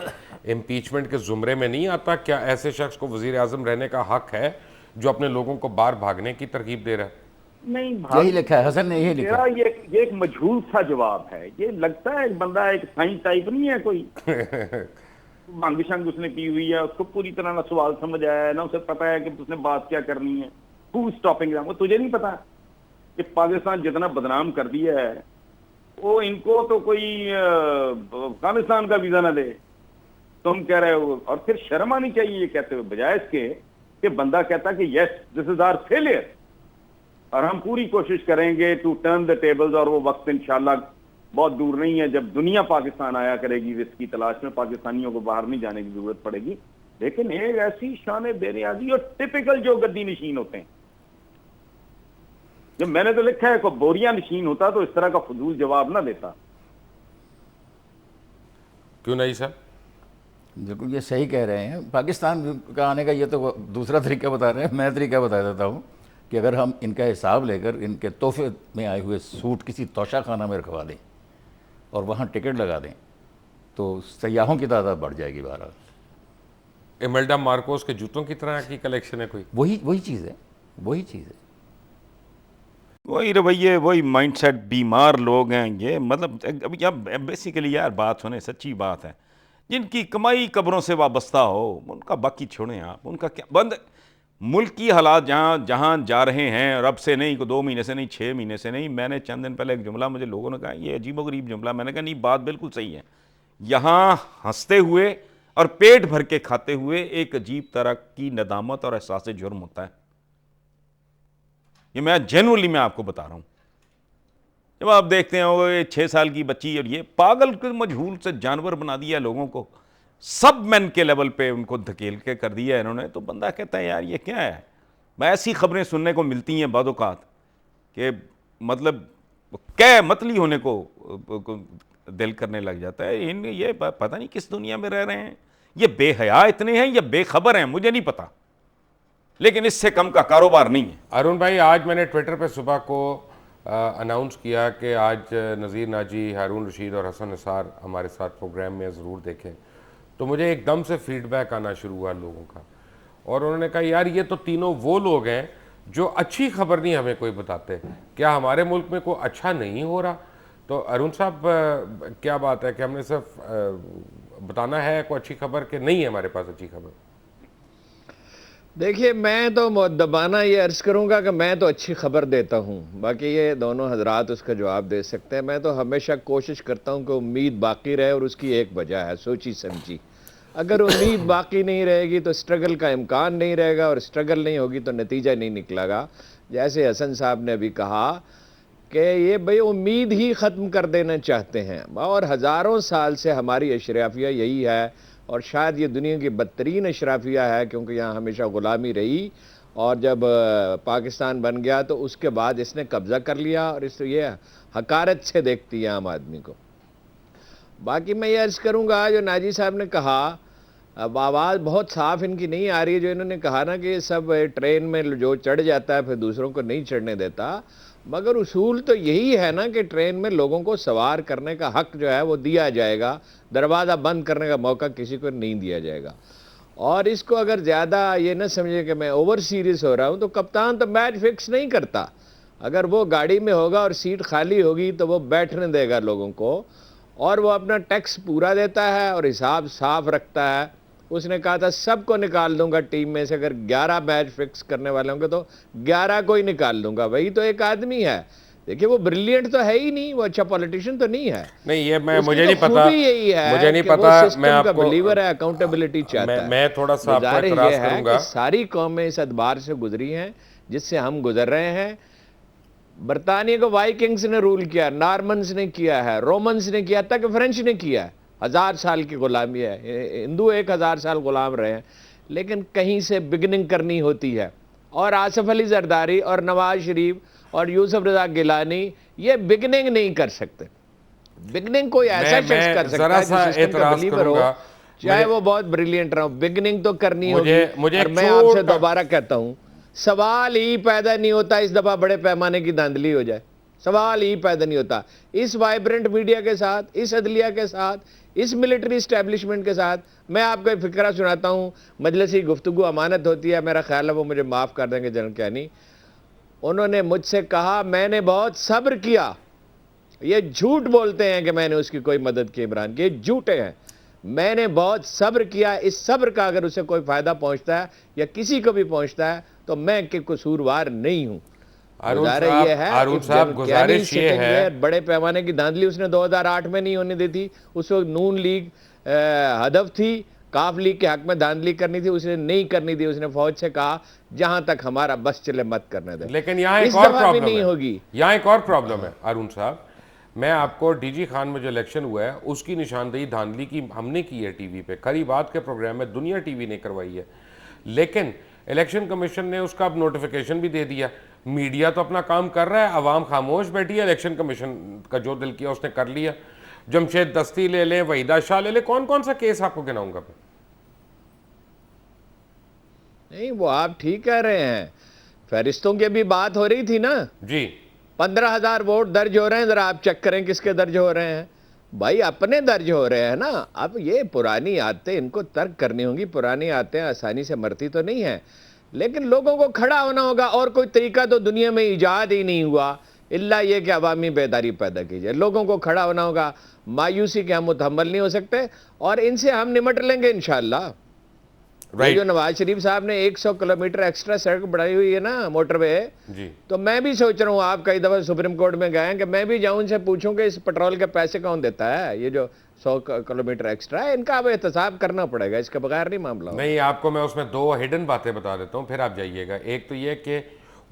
امپیچمنٹ کے زمرے میں نہیں آتا؟ کیا ایسے شخص کو وزیر اعظم رہنے کا حق ہے جو اپنے لوگوں کو باہر بھاگنے کی ترغیب دے رہا ہے؟ نہیں, یہی لکھا ہے حسن نے, یہی لکھا ہے. یہ ایک مجہول سا جواب ہے. یہ لگتا ہے ایک بندہ ایک سائنس ٹائپ نہیں ہے, کوئی بھنگ شنگ اس نے پی ہوئی ہے, اس کو پوری طرح نہ سوال سمجھ آیا ہے, نہ اسے پتا ہے کہ اس نے بات کیا کرنی ہے. ہو اسٹاپنگ دیم, وہ تجھے نہیں پتا کہ پاکستان جتنا بدنام کر دیا ہے وہ ان کو تو کوئی افغانستان کا ویزا نہ دے, تم کہہ رہے ہو. اور پھر شرم آنی چاہیے یہ کہتے ہوئے, بجائے اس کے کہ بندہ کہتا کہ یس دس از آور فیلئر اور ہم پوری کوشش کریں گے ٹو ٹرن دا ٹیبلز. اور وہ وقت انشاءاللہ بہت دور نہیں ہے جب دنیا پاکستان آیا کرے گی اس کی تلاش میں, پاکستانیوں کو باہر نہیں جانے کی ضرورت پڑے گی. لیکن ایک ایسی شان بے نیازی اور ٹپیکل جو گدی نشین ہوتے ہیں, جب میں نے تو لکھا ہے کوئی بوریا نشین ہوتا تو اس طرح کا فضول جواب نہ دیتا. کیوں نہیں صاحب؟ بالکل یہ صحیح کہہ رہے ہیں. پاکستان کا آنے کا یہ تو دوسرا طریقہ بتا رہے ہیں, میں طریقہ بتا دیتا ہوں کہ اگر ہم ان کا حساب لے کر ان کے تحفے میں آئے ہوئے سوٹ کسی توشہ خانہ میں رکھوا دیں اور وہاں ٹکٹ لگا دیں تو سیاحوں کی تعداد بڑھ جائے گی. بہرحال ایملڈا مارکوس کے جوتوں کی طرح کی کلیکشن ہے کوئی, وہی چیز ہے, وہی چیز ہے. وہی رویے, وہی مائنڈ سیٹ, بیمار لوگ ہیں یہ. مطلب بیسیکلی یار بات سنیں, سچی بات ہے, جن کی کمائی قبروں سے وابستہ ہو ان کا باقی چھوڑیں آپ, ان کا کیا بند. ملک کی حالات جہاں جا رہے ہیں, اور اب سے نہیں, 2 مہینے سے نہیں, 6 مہینے سے نہیں. میں نے چند دن پہلے ایک جملہ مجھے لوگوں نے کہا, یہ عجیب و غریب جملہ, میں نے کہا نہیں بات بالکل صحیح ہے. یہاں ہنستے ہوئے اور پیٹ بھر کے کھاتے ہوئے ایک عجیب طرح کی ندامت اور احساس جرم ہوتا ہے. یہ میں جینولی میں آپ کو بتا رہا ہوں. جب آپ دیکھتے ہیں وہ 6 سال کی بچی, اور یہ پاگل کے مجہول سے جانور بنا دیا لوگوں کو, سب مین کے لیول پہ ان کو دھکیل کے کر دیا انہوں نے. تو بندہ کہتا ہے یار یہ کیا ہے. میں ایسی خبریں سننے کو ملتی ہیں بعض اوقات کہ مطلب کیا متلی ہونے کو دل کرنے لگ جاتا ہے. یہ پتہ نہیں کس دنیا میں رہ رہے ہیں. یہ بے حیا اتنے ہیں یا بے خبر ہیں, مجھے نہیں پتا, لیکن اس سے کم کا کاروبار نہیں ہے. ارون بھائی, آج میں نے ٹویٹر پہ صبح کو اناؤنس کیا کہ آج نذیر ناجی, ہارون رشید اور حسن نثار ہمارے ساتھ پروگرام میں ضرور دیکھیں. تو مجھے ایک دم سے فیڈ بیک آنا شروع ہوا لوگوں کا, اور انہوں نے کہا یار یہ تو تینوں وہ لوگ ہیں جو اچھی خبر نہیں ہمیں کوئی بتاتے. کیا ہمارے ملک میں کوئی اچھا نہیں ہو رہا؟ تو ارون صاحب کیا بات ہے کہ ہم نے صرف بتانا ہے کوئی اچھی خبر کہ نہیں ہے ہمارے پاس اچھی خبر؟ دیکھیے, میں تو مؤدبانہ یہ عرض کروں گا کہ میں تو اچھی خبر دیتا ہوں, باقی یہ دونوں حضرات اس کا جواب دے سکتے ہیں. میں تو ہمیشہ کوشش کرتا ہوں کہ امید باقی رہے, اور اس کی ایک وجہ ہے سوچی سمجھی. اگر امید باقی نہیں رہے گی تو اسٹرگل کا امکان نہیں رہے گا, اور اسٹرگل نہیں ہوگی تو نتیجہ نہیں نکلے گا. جیسے حسن صاحب نے ابھی کہا کہ یہ بھئی امید ہی ختم کر دینا چاہتے ہیں, اور ہزاروں سال سے ہماری اشرافیہ یہی ہے, اور شاید یہ دنیا کی بدترین اشرافیہ ہے کیونکہ یہاں ہمیشہ غلامی رہی, اور جب پاکستان بن گیا تو اس کے بعد اس نے قبضہ کر لیا, اور اس یہ حقارت سے دیکھتی ہے عام آدمی کو. باقی میں یہ عرض کروں گا جو ناجی صاحب نے کہا اب آواز بہت صاف ان کی نہیں آ رہی ہے جو انہوں نے کہا نا کہ یہ سب ٹرین میں جو چڑھ جاتا ہے پھر دوسروں کو نہیں چڑھنے دیتا، مگر اصول تو یہی ہے نا کہ ٹرین میں لوگوں کو سوار کرنے کا حق جو ہے وہ دیا جائے گا، دروازہ بند کرنے کا موقع کسی کو نہیں دیا جائے گا۔ اور اس کو اگر زیادہ یہ نہ سمجھے کہ میں اوور سیریس ہو رہا ہوں، تو کپتان تو میچ فکس نہیں کرتا۔ اگر وہ گاڑی میں ہوگا اور سیٹ خالی ہوگی تو وہ بیٹھنے دے گا لوگوں کو، اور وہ اپنا ٹیکس پورا دیتا ہے اور حساب صاف رکھتا ہے۔ اس نے کہا تھا سب کو نکال دوں گا ٹیم میں سے، اگر 11 میچ فکس کرنے والے ہوں گے تو 11 کو ہی نکال دوں گا۔ وہی تو ایک آدمی ہے، دیکھیے وہ بریلینٹ تو ہے ہی نہیں، وہ اچھا پولیٹیشین تو نہیں ہے۔ نہیں یہ اس کی مجھے تو نہیں پتا، خوبی یہی ہے مجھے نہیں کہ وہ پتا، میں سسٹم آپ کا کو بلیور ہے، اکاؤنٹیبلٹی چاہتا ہے۔ میں تھوڑا سا آپ کو گزارش اعتراض یہ ہے کروں گا۔ کہ ساری قومیں اس ادبار سے گزری ہیں جس سے ہم گزر رہے ہیں۔ برطانیہ کو وائکنگز نے رول کیا، نارمنز نے کیا ہے، رومنز نے کیا، تک فرینچ نے کیا ہے۔ 1000 سال کی غلامی ہے، ہندو 1000 سال غلام رہے ہیں، لیکن کہیں سے بگننگ کرنی ہوتی ہے۔ اور آصف علی زرداری اور نواز شریف اور یوسف رضا گیلانی یہ بگننگ نہیں کر سکتے۔ بگننگ کوئی ایسا شخص کر سکتا ہے جو سسٹم کا بلیور ہو، چاہے وہ بہت بریلینٹ رہا ہو، بگننگ تو کرنی ہوگی۔ اور میں آپ سے دوبارہ کہتا ہوں، سوال ہی پیدا نہیں ہوتا اس دفعہ بڑے پیمانے کی دھاندلی ہو جائے، سوال ہی پیدا نہیں ہوتا۔ اس وائبرنٹ میڈیا کے ساتھ، اس عدلیہ کے ساتھ، اس ملٹری اسٹیبلشمنٹ کے ساتھ، میں آپ کو ایک فقرہ سناتا ہوں، مجلسی گفتگو امانت ہوتی ہے، میرا خیال ہے وہ مجھے معاف کر دیں گے جنرل کیانی۔ انہوں نے مجھ سے کہا میں نے بہت صبر کیا، یہ جھوٹ بولتے ہیں کہ میں نے اس کی کوئی مدد کی عمران کی، یہ جھوٹے ہیں۔ میں نے بہت صبر کیا، اس صبر کا اگر اسے کوئی فائدہ پہنچتا ہے یا کسی کو بھی پہنچتا ہے تو میں کہ قصوروار نہیں ہوں۔ گزارش یہ ہے کہ گزارش یہ ہے، بڑے پیمانے کی دھاندلی اس نے 2008 میں نہیں ہونے دی تھی، اس وقت نون لیگ ہدف تھی، کاف لیگ کے حق میں دھاندلی کرنی تھی، اس نے نہیں کرنی تھی، اس نے فوج سے کہا جہاں تک ہمارا بس چلے مت کرنے دیں۔ لیکن یہاں اس ایک اور دفعہ بھی پرابلم نہیں ہے، ہوگی۔ یہاں ایک اور پرابلم ہے ہارون صاحب، میں آپ کو ڈی جی خان میں جو الیکشن ہوا ہے اس کی نشاندہی دھاندلی کی ہم نے کی ہے ٹی وی پہ، کھری بات کے پروگرام میں دنیا ٹی وی نے کروائی ہے، لیکن الیکشن کمیشن نے اس کا اب نوٹیفیکیشن بھی دے دیا۔ میڈیا تو اپنا کام کر رہا ہے، عوام خاموش بیٹھی ہے، الیکشن کمیشن کا جو دل کیا اس نے کر لیا۔ جمشید دستی لے لیں، وحیدہ شاہ لے لیں، کون کون سا کیس آپ کو گناؤں گا میں؟ نہیں وہ آپ ٹھیک کہہ رہے ہیں، فہرستوں کی بھی بات ہو رہی تھی نا، جی 15,000 ووٹ درج ہو رہے ہیں، ذرا آپ چیک کریں کس کے درج ہو رہے ہیں۔ بھائی اپنے درج ہو رہے ہیں نا۔ اب یہ پرانی عادتیں ان کو ترک کرنی ہوں گی، پرانی عادتیں آسانی سے مرتی تو نہیں ہیں، لیکن لوگوں کو کھڑا ہونا ہوگا، اور کوئی طریقہ تو دنیا میں ایجاد ہی نہیں ہوا الا یہ کہ عوامی بیداری پیدا کی جائے۔ لوگوں کو کھڑا ہونا ہوگا، مایوسی کے ہم متحمل نہیں ہو سکتے، اور ان سے ہم نمٹ لیں گے انشاءاللہ۔ جو نواز شریف صاحب نے 100 کلومیٹر ایکسٹرا سڑک بڑھائی ہوئی ہے نا، موٹر وے، جی تو میں بھی سوچ رہا ہوں، آپ کئی دفعہ سپریم کورٹ میں گئے ہیں، کہ میں بھی جاؤں ان سے پوچھوں کہ اس پٹرول کے پیسے کون دیتا ہے، یہ جو 100 کلومیٹر ایکسٹرا ہے، ان کا اب احتساب کرنا پڑے گا، اس کے بغیر نہیں معاملہ ہوگا۔ نہیں، آپ کو میں اس میں 2 ہڈن باتیں بتا دیتا ہوں، پھر آپ جائیے گا۔ ایک تو یہ کہ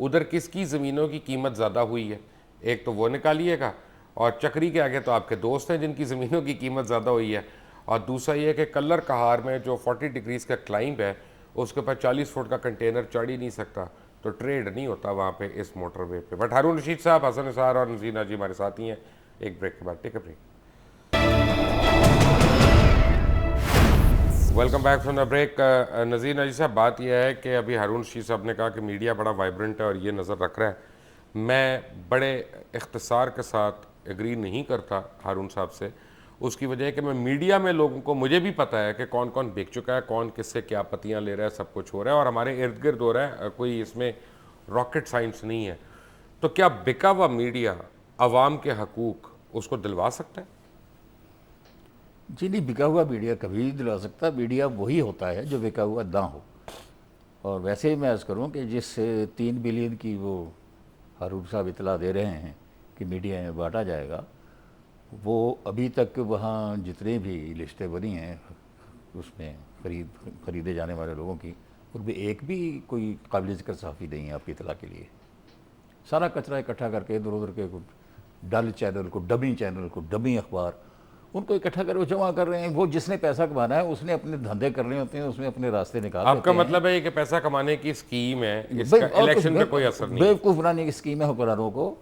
ادھر کس کی زمینوں کی قیمت زیادہ ہوئی ہے، ایک تو وہ نکالیے گا، اور چکری کے آگے تو آپ کے دوست ہیں جن کی زمینوں کی قیمت زیادہ ہوئی ہے، اور دوسرا یہ کہ کلر کہار میں جو 40 ڈگریز کا کلائمب ہے اس کے اوپر 40 فٹ کا کنٹینر چڑھ ہی نہیں سکتا، تو ٹریڈ نہیں ہوتا وہاں پہ اس موٹر وے پہ۔ بٹ ہارون رشید صاحب، حسن نثار اور نذیر ناجی ہمارے ساتھ ہی ہیں، ایک بریک کے بعد take a break. Welcome back from the break. Nazir Naji صاحب، بات یہ ہے کہ ابھی ہارون رشید صاحب نے کہا کہ میڈیا بڑا وائبرنٹ ہے اور یہ نظر رکھ رہا ہے، میں بڑے اختصار کے ساتھ ایگری نہیں کرتا ہارون صاحب سے۔ اس کی وجہ ہے کہ میں میڈیا میں لوگوں کو، مجھے بھی پتہ ہے کہ کون کون بک چکا ہے، کون کس سے کیا پتیاں لے رہا ہے، سب کچھ ہو رہا ہے اور ہمارے ارد گرد ہو رہا ہے، کوئی اس میں راکٹ سائنس نہیں ہے۔ تو کیا بکا ہوا میڈیا عوام کے حقوق اس کو دلوا سکتا ہے؟ جی نہیں، بکا ہوا میڈیا کبھی نہیں دلا سکتا۔ میڈیا وہی ہوتا ہے جو بکا ہوا نہ ہو۔ اور ویسے ہی میں عرض کروں کہ جس 3 بلین کی وہ ہارون صاحب اطلاع دے رہے ہیں کہ میڈیا میں بانٹا جائے گا، وہ ابھی تک وہاں جتنے بھی لسٹیں بنی ہیں اس میں خریدے جانے والے لوگوں کی، ان میں ایک بھی کوئی قابل ذکر صحافی نہیں ہے آپ کی اطلاع کے لیے۔ سارا کچرا اکٹھا کر کے ادھر ادھر کے ڈل چینل کو، ڈمی اخبار، ان کو اکٹھا کر وہ جمع کر رہے ہیں۔ وہ جس نے پیسہ کمانا ہے اس نے اپنے دھندے کرنے ہوتے ہیں، اس میں اپنے راستے نکال آپ کا مطلب ہے کہ پیسہ کمانے کی اسکیم ہے، اس کا الیکشن پہ کوئی اثر نہیں؟ بیوقوف بنانے کی اسکیم ہے حکمرانوں کو،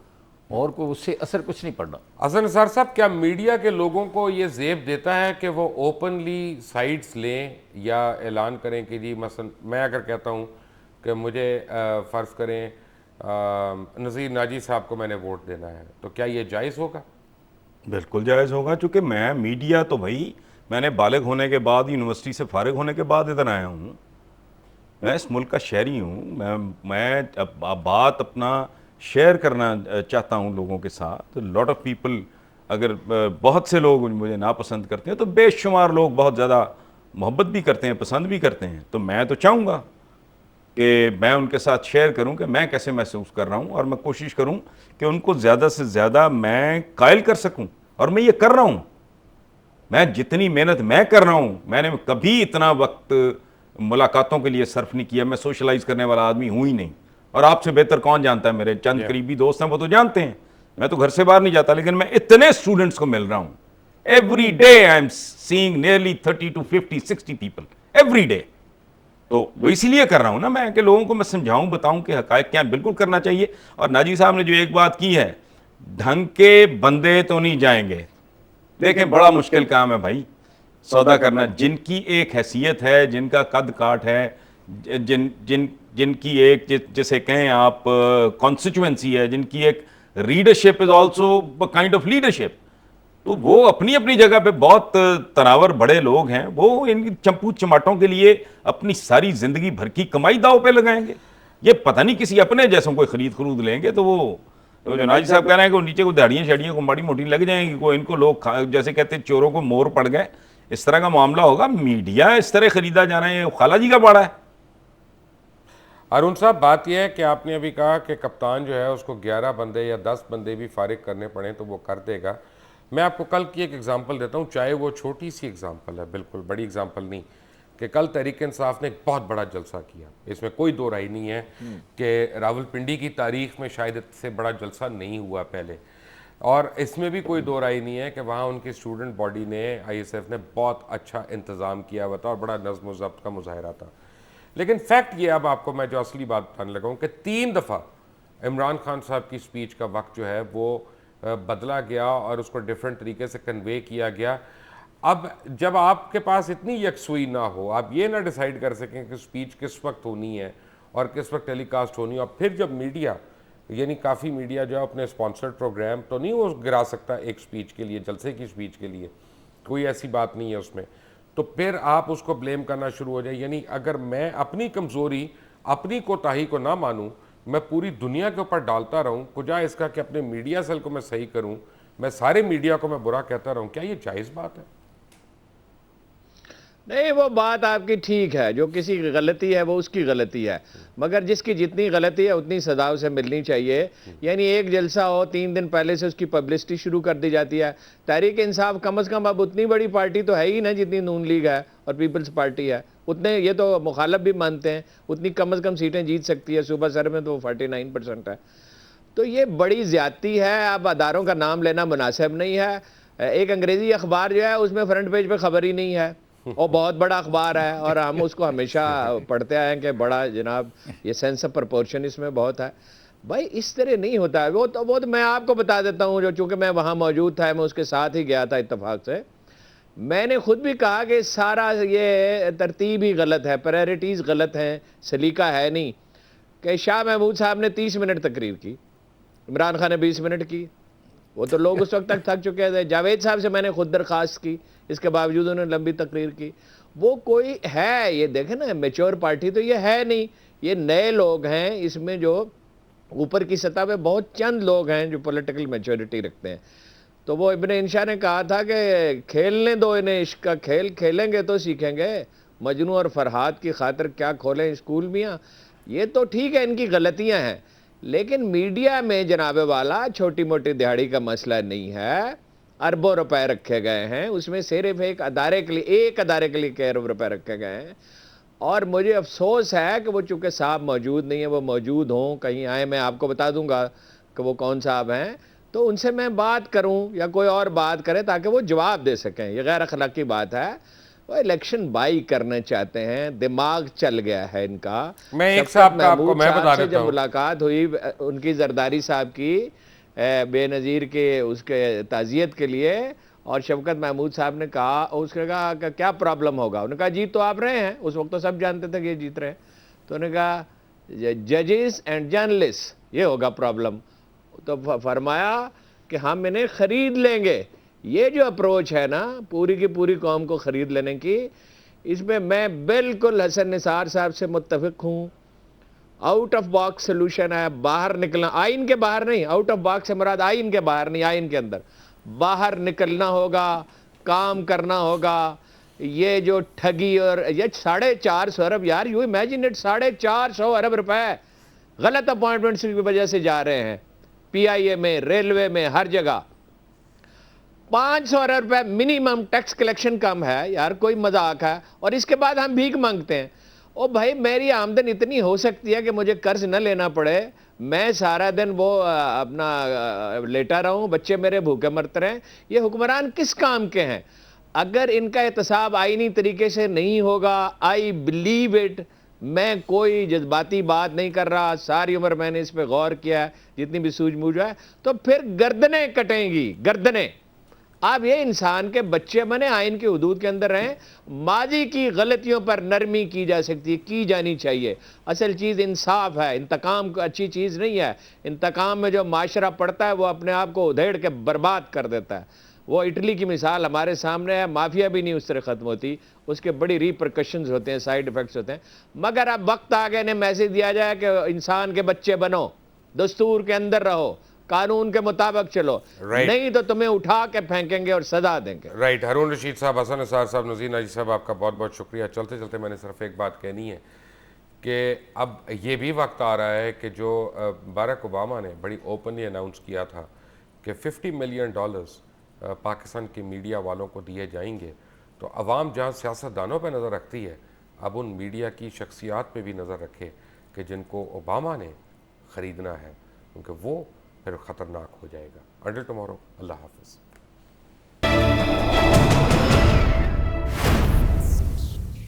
اور کوئی اس سے اثر کچھ نہیں پڑنا. حسن نثار صاحب، کیا میڈیا کے لوگوں کو یہ زیب دیتا ہے کہ وہ اوپنلی سائڈز لیں یا اعلان کریں کہ جی مثلا میں اگر کہتا ہوں کہ مجھے فرض کریں نذیر ناجی صاحب کو میں نے ووٹ دینا ہے، تو کیا یہ جائز ہوگا؟ بالکل جائز ہوگا، چونکہ میں میڈیا تو بھائی میں نے بالغ ہونے کے بعد یونیورسٹی سے فارغ ہونے کے بعد ادھر آیا ہوں. میں اس ملک کا شہری ہوں. میں بات اپنا شیئر کرنا چاہتا ہوں لوگوں کے ساتھ. لاٹ آف پیپل، اگر بہت سے لوگ مجھے ناپسند کرتے ہیں تو بے شمار لوگ بہت زیادہ محبت بھی کرتے ہیں، پسند بھی کرتے ہیں. تو میں تو چاہوں گا کہ میں ان کے ساتھ شیئر کروں کہ میں کیسے محسوس کر رہا ہوں، اور میں کوشش کروں کہ ان کو زیادہ سے زیادہ میں قائل کر سکوں. اور میں یہ کر رہا ہوں. میں جتنی محنت میں کر رہا ہوں، میں نے کبھی اتنا وقت ملاقاتوں کے لیے صرف نہیں کیا. میں سوشلائز کرنے والا آدمی ہوں ہی نہیں. اور آپ سے بہتر کون جانتا ہے؟ میرے چند قریبی دوست ہیں، وہ تو جانتے ہیں. میں تو گھر سے باہر نہیں جاتا، لیکن میں اتنے اسٹوڈنٹس کو مل رہا ہوں. Every day I am seeing nearly 30 to 50 60 people every day. تو وہ اسی لیے کر رہا ہوں نا میں، کہ لوگوں کو میں سمجھاؤں، بتاؤں کہ حقائق کیا بالکل کرنا چاہیے. اور ناجی صاحب نے جو ایک بات کی ہے، ڈھنگ کے بندے تو نہیں جائیں گے. دیکھیں بڑا مشکل کام ہے بھائی سودا کرنا. جن کی ایک حیثیت ہے، جن کا قد کاٹ ہے، جن کی ایک جسے کہیں آپ کانسٹیچوئنسی ہے، جن کی ایک readership is also kind of leadership, تو وہ اپنی اپنی جگہ پہ بہت تناور بڑے لوگ ہیں. وہ ان چمپو چماٹوں کے لیے اپنی ساری زندگی بھر کی کمائی داؤ پہ لگائیں گے. یہ پتہ نہیں کسی اپنے جیسوں کوئی خرود لیں گے. تو وہ جو ناجی صاحب کہہ رہے ہیں کہ نیچے کو دہڑیاں شیڑیاں کو ماڑی موٹی لگ جائیں گی، کو ان کو لوگ جیسے کہتے ہیں چوروں کو مور پڑ گئے، اس طرح کا معاملہ ہوگا. میڈیا اس طرح خریدا جانا ہے، خالہ جی کا باڑا ہے. ارون صاحب، بات یہ ہے کہ آپ نے ابھی کہا کہ کپتان جو ہے اس کو 11 بندے یا 10 بندے بھی فارغ کرنے پڑیں تو وہ کر دے گا. میں آپ کو کل کی ایک ایگزامپل دیتا ہوں، چاہے وہ چھوٹی سی ایگزامپل ہے، بالکل بڑی ایگزامپل نہیں، کہ کل تحریک انصاف نے ایک بہت بڑا جلسہ کیا. اس میں کوئی دو رائے نہیں ہے کہ راول پنڈی کی تاریخ میں شاید اس سے بڑا جلسہ نہیں ہوا پہلے. اور اس میں بھی کوئی دو رائے نہیں ہے کہ وہاں ان کی اسٹوڈنٹ باڈی نے، آئی ایس ایف نے بہت اچھا انتظام کیا ہوا تھا اور بڑا نظم و ضبط کا مظاہرہ تھا. لیکن فیکٹ یہ، اب آپ کو میں جو اصلی بات بتانے لگا ہوں، کہ 3 دفعہ عمران خان صاحب کی سپیچ کا وقت جو ہے وہ بدلا گیا اور اس کو ڈیفرنٹ طریقے سے کنوے کیا گیا. اب جب آپ کے پاس اتنی یکسوئی نہ ہو، آپ یہ نہ ڈیسائیڈ کر سکیں کہ سپیچ کس وقت ہونی ہے اور کس وقت ٹیلی کاسٹ ہونی ہے، اور پھر جب میڈیا، یعنی کافی میڈیا جو ہے اپنے اسپانسرڈ پروگرام تو نہیں وہ گرا سکتا ایک سپیچ کے لیے، جلسے کی سپیچ کے لیے، کوئی ایسی بات نہیں ہے اس میں، تو پھر آپ اس کو بلیم کرنا شروع ہو جائے. یعنی اگر میں اپنی کمزوری، اپنی کوتاہی کو نہ مانوں، میں پوری دنیا کے اوپر ڈالتا رہوں، کجا اس کا کہ اپنے میڈیا سیل کو میں صحیح کروں، میں سارے میڈیا کو میں برا کہتا رہوں، کیا یہ جائز بات ہے؟ نہیں، وہ بات آپ کی ٹھیک ہے، جو کسی کی غلطی ہے وہ اس کی غلطی ہے، مگر جس کی جتنی غلطی ہے اتنی سزا اسے ملنی چاہیے. یعنی ایک جلسہ ہو، 3 دن پہلے سے اس کی پبلسٹی شروع کر دی جاتی ہے. تحریک انصاف کم از کم اب اتنی بڑی پارٹی تو ہے ہی نا جتنی نون لیگ ہے اور پیپلز پارٹی ہے، اتنے یہ تو مخالف بھی مانتے ہیں، اتنی کم از کم سیٹیں جیت سکتی ہے. صوبہ سر میں تو 49% ہے. تو یہ بڑی زیادتی ہے. اب اداروں کا نام لینا مناسب نہیں ہے. ایک انگریزی اخبار جو ہے اس میں فرنٹ پیج پہ خبر ہی نہیں ہے، اور بہت بڑا اخبار ہے، اور ہم اس کو ہمیشہ پڑھتے آئے ہیں کہ بڑا جناب یہ سینس آف پرپورشن اس میں بہت ہے. بھائی اس طرح نہیں ہوتا ہے. وہ تو میں آپ کو بتا دیتا ہوں، جو چونکہ میں وہاں موجود تھا، میں اس کے ساتھ ہی گیا تھا اتفاق سے. میں نے خود بھی کہا کہ سارا یہ ترتیب ہی غلط ہے، پرائرٹیز غلط ہیں، سلیقہ ہے نہیں. کہ شاہ محمود صاحب نے 30 منٹ تقریر کی، عمران خان نے 20 منٹ کی. وہ تو لوگ اس وقت تک تھک چکے تھے. جاوید صاحب سے میں نے خود درخواست کی، اس کے باوجود انہوں نے لمبی تقریر کی. وہ کوئی ہے، یہ دیکھیں نا، میچور پارٹی تو یہ ہے نہیں. یہ نئے لوگ ہیں، اس میں جو اوپر کی سطح پہ بہت چند لوگ ہیں جو پولیٹیکل میچورٹی رکھتے ہیں. تو وہ ابن انشا نے کہا تھا کہ کھیلنے دو انہیں، عشق کا کھیل کھیلیں گے تو سیکھیں گے. مجنوں اور فرحات کی خاطر کیا کھولیں اسکول میاں. یہ تو ٹھیک ہے، ان کی غلطیاں ہیں، لیکن میڈیا میں جناب والا چھوٹی موٹی دہاڑی کا مسئلہ نہیں ہے. اربوں روپے رکھے گئے ہیں اس میں، صرف ایک ادارے کے لیے کئی ارب روپے رکھے گئے ہیں. اور مجھے افسوس ہے کہ وہ چونکہ صاحب موجود نہیں ہیں، وہ موجود ہوں کہیں آئے، میں آپ کو بتا دوں گا کہ وہ کون صاحب ہیں، تو ان سے میں بات کروں یا کوئی اور بات کرے تاکہ وہ جواب دے سکیں. یہ غیر اخلاقی بات ہے. وہ الیکشن بائی کرنا چاہتے ہیں، دماغ چل گیا ہے ان کا. میں ایک صاحب کا آپ کو میں بتا دیتا ہوں، جب ملاقات ہوئی ان کی زرداری صاحب کی بے نظیر کے اس کے تعزیت کے لیے، اور شفقت محمود صاحب نے کہا، اس نے کہا کہ کیا پرابلم ہوگا؟ انہوں نے کہا جیت تو آپ رہے ہیں، اس وقت تو سب جانتے تھے کہ یہ جیت رہے ہیں، تو انہوں نے کہا ججز اینڈ جرنلسٹ یہ ہوگا پرابلم، تو فرمایا کہ ہم انہیں خرید لیں گے۔ یہ جو اپروچ ہے نا پوری کی پوری قوم کو خرید لینے کی، اس میں میں بالکل حسن نثار صاحب سے متفق ہوں۔ آؤٹ آف باکس سلوشن ہے، باہر نکلنا، آئین کے باہر نہیں، آؤٹ آف باکس سے مراد آئین کے باہر نہیں، آئین کے اندر باہر نکلنا ہوگا، کام کرنا ہوگا۔ یہ جو ٹھگی اور یہ 450 ارب، یار یو امیجن اٹ، 450 ارب روپے غلط اپوائنٹمنٹس کی وجہ سے جا رہے ہیں، پی آئی اے میں، ریلوے میں، ہر جگہ۔ 500 ارب روپے منیمم ٹیکس کلیکشن کم ہے یار، کوئی مذاق ہے؟ اور اس کے بعد ہم بھیک مانگتے ہیں۔ او بھائی میری آمدن اتنی ہو سکتی ہے کہ مجھے قرض نہ لینا پڑے، میں سارا دن وہ اپنا لیٹا رہوں، بچے میرے بھوکے مرتے رہیں۔ یہ حکمران کس کام کے ہیں؟ اگر ان کا احتساب آئینی طریقے سے نہیں ہوگا، آئی بلیو اٹ، میں کوئی جذباتی بات نہیں کر رہا، ساری عمر میں نے اس پہ غور کیا ہے، جتنی بھی سوجھ موجھ ہے، تو پھر گردنیں کٹیں گی، گردنیں۔ آپ یہ انسان کے بچے بنے، آئین کے حدود کے اندر رہیں۔ ماضی کی غلطیوں پر نرمی کی جا سکتی ہے، کی جانی چاہیے۔ اصل چیز انصاف ہے، انتقام اچھی چیز نہیں ہے۔ انتقام میں جو معاشرہ پڑتا ہے وہ اپنے آپ کو ادھیڑ کے برباد کر دیتا ہے۔ وہ اٹلی کی مثال ہمارے سامنے ہے، مافیا بھی نہیں اس طرح ختم ہوتی، اس کے بڑی ریپرکشنز ہوتے ہیں، سائیڈ ایفیکٹس ہوتے ہیں۔ مگر اب وقت آگے انہیں میسیج دیا جائے کہ انسان کے بچے بنو، دستور کے اندر رہو، قانون کے مطابق چلو، نہیں تو تمہیں اٹھا کے پھینکیں گے اور سزا دیں گے۔ رائٹ، ہارون رشید صاحب، حسن نثار صاحب، نذیر ناجی صاحب، آپ کا بہت بہت شکریہ۔ چلتے چلتے میں نے صرف ایک بات کہنی ہے کہ اب یہ بھی وقت آ رہا ہے کہ جو باراک اوباما نے بڑی اوپنلی اناؤنس کیا تھا کہ $50 ملین پاکستان کی میڈیا والوں کو دیے جائیں گے، تو عوام جہاں سیاستدانوں پہ نظر رکھتی ہے، اب ان میڈیا کی شخصیات پہ بھی نظر رکھے کہ جن کو اوباما نے خریدنا ہے، کیونکہ وہ پھر خطرناک ہو جائے گا۔ انٹل ٹمارو، اللہ حافظ۔